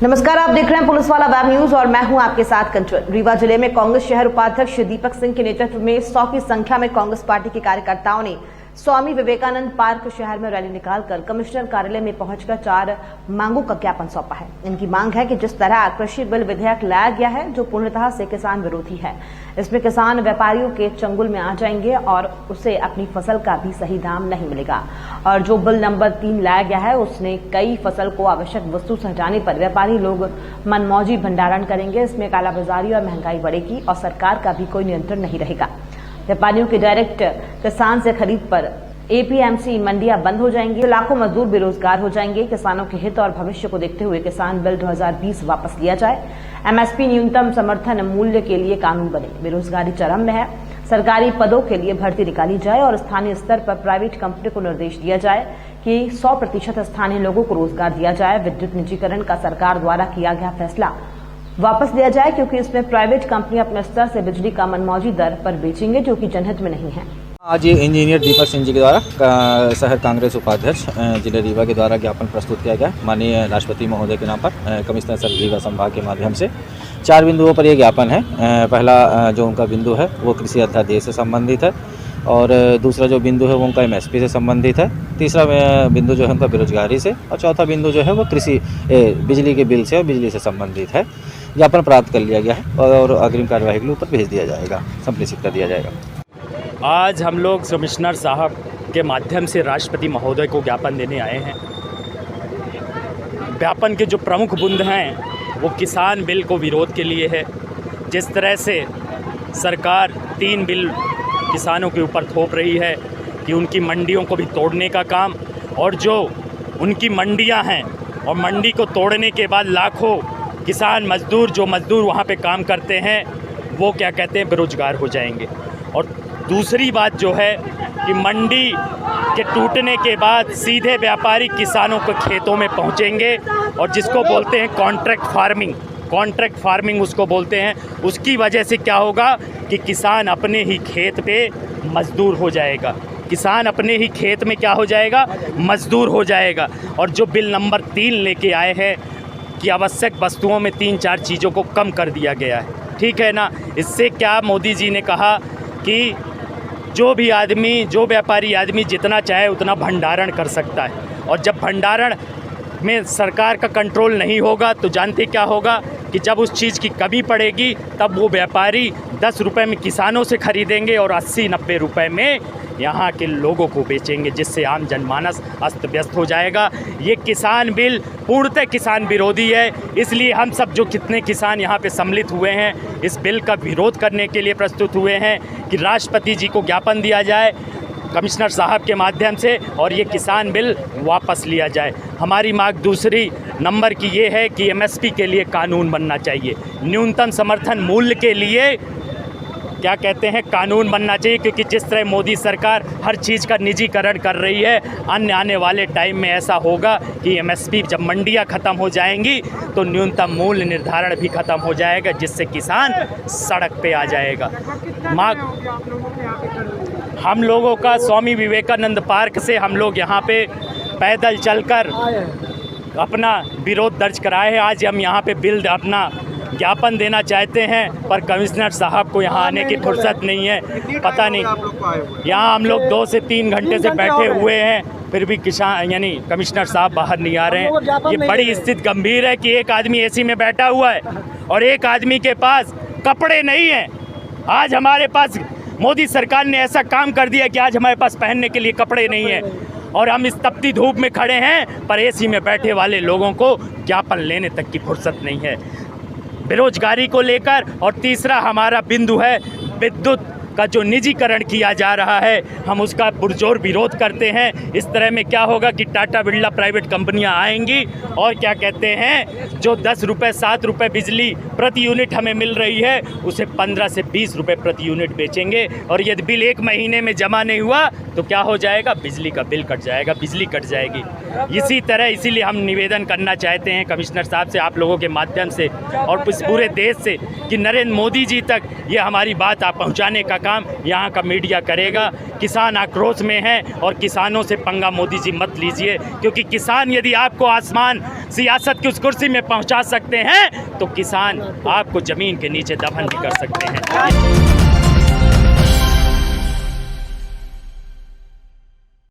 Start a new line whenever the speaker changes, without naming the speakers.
नमस्कार, आप देख रहे हैं पुलिस वाला वेब न्यूज और मैं हूं आपके साथ कंचन। रीवा जिले में कांग्रेस शहर उपाध्यक्ष दीपक सिंह के नेतृत्व में 100 की संख्या में कांग्रेस पार्टी के कार्यकर्ताओं ने स्वामी विवेकानंद पार्क शहर में रैली निकालकर कमिश्नर कार्यालय में पहुंचकर 4 मांगों का ज्ञापन सौंपा है। इनकी मांग है कि जिस तरह कृषि बिल विधेयक लाया गया है जो पूर्णतः से किसान विरोधी है, इसमें किसान व्यापारियों के चंगुल में आ जाएंगे और उसे अपनी फसल का भी सही दाम नहीं मिलेगा। और जो बिल नंबर 3 लाया गया है उसने कई फसल को आवश्यक वस्तु से हटाने पर व्यापारी लोग मनमौजी भंडारण करेंगे। इसमें कालाबाजारी और महंगाई बढ़ेगी और सरकार का भी कोई नियंत्रण नहीं रहेगा। व्यापारियों के डायरेक्ट किसान से खरीद पर एपीएमसी मंडियां बंद हो जाएंगी, लाखों मजदूर बेरोजगार हो जाएंगे। किसानों के हित और भविष्य को देखते हुए किसान बिल 2020 वापस लिया जाए। एमएसपी न्यूनतम समर्थन मूल्य के लिए कानून बने। बेरोजगारी चरम में है। सरकारी पदों के लिए भर्ती निकाली जाए और स्थानीय स्तर पर प्राइवेट कंपनी को निर्देश दिया जाए कि 100% स्थानीय लोगों को रोजगार दिया जाए। विद्युत निजीकरण का सरकार द्वारा किया गया फैसला वापस लिया जाए, क्योंकि इसमें प्राइवेट कंपनी अपने स्तर से बिजली का मनमौजी दर पर बेचेंगे जो कि जनहित में नहीं है।
आज ये इंजीनियर दीपक सिंह जी के द्वारा शहर कांग्रेस उपाध्यक्ष जिले रीवा के द्वारा ज्ञापन प्रस्तुत किया गया माननीय राष्ट्रपति महोदय के नाम पर कमिश्नर सर रीवा संभाग के माध्यम से 4 बिंदुओं पर यह ज्ञापन है। पहला जो उनका बिंदु है वो कृषि अध्यादेश से संबंधित है और दूसरा जो बिंदु है वो उनका एमएसपी से संबंधित है। तीसरा बिंदु जो है उनका बेरोजगारी से और चौथा बिंदु जो है वो कृषि बिजली के बिल से और बिजली से संबंधित है। ज्ञापन प्राप्त कर लिया गया है और अग्रिम कार्यवाही के लिए ऊपर भेज दिया जाएगा, संप्रेषित कर दिया जाएगा।
आज हम लोग कमिश्नर साहब के माध्यम से राष्ट्रपति महोदय को ज्ञापन देने आए हैं। ज्ञापन के जो प्रमुख बुंद हैं वो किसान बिल को विरोध के लिए है। जिस तरह से सरकार 3 बिल किसानों के ऊपर थोप रही है कि उनकी मंडियों को भी तोड़ने का काम, और जो उनकी मंडियां हैं और मंडी को तोड़ने के बाद लाखों किसान मजदूर जो मजदूर वहाँ पे काम करते हैं वो क्या कहते हैं बेरोजगार हो जाएंगे। और दूसरी बात जो है कि मंडी के टूटने के बाद सीधे व्यापारी किसानों के खेतों में पहुँचेंगे और जिसको बोलते हैं कॉन्ट्रैक्ट फार्मिंग उसको बोलते हैं। उसकी वजह से क्या होगा कि किसान अपने ही खेत पे मजदूर हो जाएगा। किसान अपने ही खेत में क्या हो जाएगा, मजदूर हो जाएगा। और जो बिल नंबर 3 लेके आए हैं कि आवश्यक वस्तुओं में 3-4 चीज़ों को कम कर दिया गया है, ठीक है ना। इससे क्या मोदी जी ने कहा कि जो व्यापारी आदमी जितना चाहे उतना भंडारण कर सकता है, और जब भंडारण में सरकार का कंट्रोल नहीं होगा तो जानते क्या होगा कि जब उस चीज़ की कमी पड़ेगी तब वो व्यापारी 10 रुपये में किसानों से खरीदेंगे और 80-90 रुपये में यहाँ के लोगों को बेचेंगे, जिससे आम जनमानस अस्त व्यस्त हो जाएगा। ये किसान बिल पूर्णतः किसान विरोधी है। इसलिए हम सब जो कितने किसान यहाँ पे सम्मिलित हुए हैं इस बिल का विरोध करने के लिए प्रस्तुत हुए हैं कि राष्ट्रपति जी को ज्ञापन दिया जाए कमिश्नर साहब के माध्यम से और ये किसान बिल वापस लिया जाए। हमारी मांग दूसरी नंबर की ये है कि एमएसपी के लिए कानून बनना चाहिए। न्यूनतम समर्थन मूल्य के लिए क्या कहते हैं कानून बनना चाहिए, क्योंकि जिस तरह मोदी सरकार हर चीज़ का निजीकरण कर रही है, आने वाले टाइम में ऐसा होगा कि एमएसपी जब मंडियां ख़त्म हो जाएंगी तो न्यूनतम मूल्य निर्धारण भी ख़त्म हो जाएगा, जिससे किसान सड़क पे आ जाएगा। हम लोगों का स्वामी विवेकानंद पार्क से हम लोग यहाँ पे पैदल चलकर अपना विरोध दर्ज कराए हैं। आज हम यहाँ पे बिल अपना ज्ञापन देना चाहते हैं पर कमिश्नर साहब को यहाँ आने की फुर्सत नहीं है। पता नहीं, यहाँ हम लोग 2 से 3 घंटे से बैठे हुए हैं, फिर भी किसान यानी कमिश्नर साहब बाहर नहीं आ रहे हैं। ये बड़ी स्थिति गंभीर है कि एक आदमी एसी में बैठा हुआ है और एक आदमी के पास कपड़े नहीं हैं। आज हमारे पास मोदी सरकार ने ऐसा काम कर दिया कि आज हमारे पास पहनने के लिए कपड़े नहीं हैं और हम इस तपती धूप में खड़े हैं, पर एसी में बैठे वाले लोगों को ज्ञापन लेने तक की फुर्सत नहीं है बेरोजगारी को लेकर। और तीसरा हमारा बिंदु है विद्युत का जो निजीकरण किया जा रहा है, हम उसका पुरजोर विरोध करते हैं। इस तरह में क्या होगा कि टाटा बिरला प्राइवेट कंपनियां आएंगी और क्या कहते हैं जो 10 रुपये 7 रुपये बिजली प्रति यूनिट हमें मिल रही है उसे 15 से 20 रुपये प्रति यूनिट बेचेंगे। और यदि बिल 1 महीने में जमा नहीं हुआ तो क्या हो जाएगा, बिजली का बिल कट जाएगा, बिजली कट जाएगी। इसी तरह इसीलिए हम निवेदन करना चाहते हैं कमिश्नर साहब से, आप लोगों के माध्यम से और इस पूरे देश से, कि नरेंद्र मोदी जी तक ये हमारी बात आप पहुँचाने का काम यहाँ का मीडिया करेगा। किसान आक्रोश में हैं और किसानों से पंगा मोदी जी मत लीजिए, क्योंकि किसान यदि आपको आसमान सियासत की उस कुर्सी में पहुंचा सकते हैं तो किसान आपको ज़मीन के नीचे दफन भी कर सकते हैं।